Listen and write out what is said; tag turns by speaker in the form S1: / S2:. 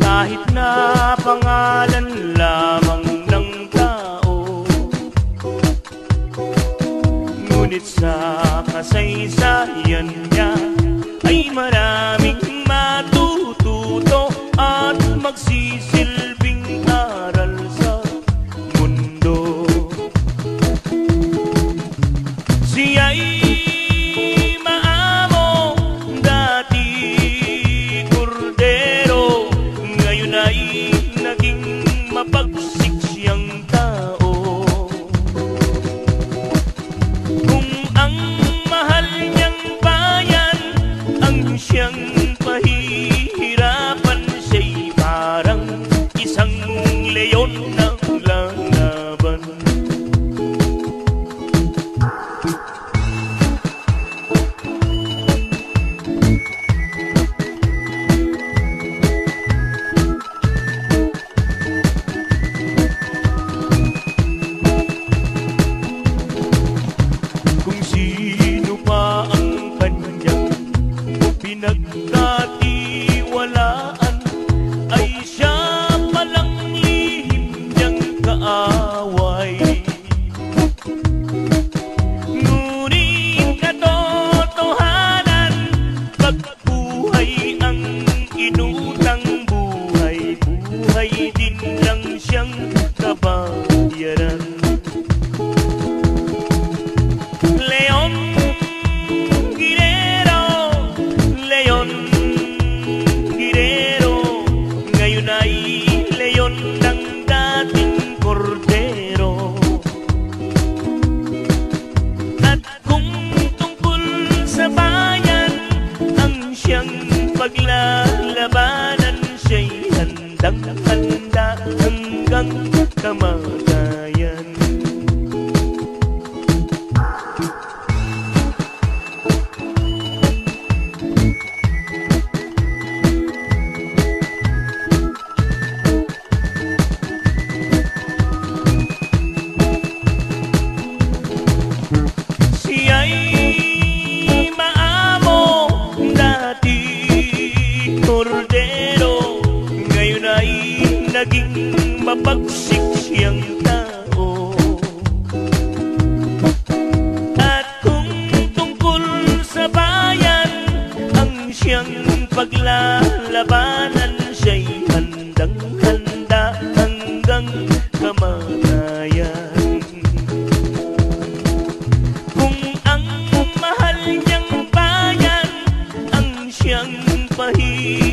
S1: Kahit na pangalan lamang ng tao, ngunit sa kasaysayan niya ay maraming matututo at magsisilbing aral sa mundo. Siya'y maamo, dati kordero, ngayon ay naging mapagsik siyang tao. Kung ang mahal niyang bayan ang siyang pahihirapan, siya'y parang isang leyon na lalaban. Sino pa ang kanyang pinagkatiwalaan, ay siya palang lihim niyang kaaway. Ngunit katotohanan, pagbuhay ang inutang buhay, buhay din lang siyang kabayaran. Ngayon ay leyon ng dating kordero. At kung tungkol sa bayan ang siyang paglalabanan, siya'y handang-handa hanggang kamatayan. Naging mapagsik siyang tao. At kung tungkol sa bayan ang siyang paglalabanan, siya'y handang-handa hanggang kamatayan. Kung ang mahal niyang bayan ang siyang pahihirapan,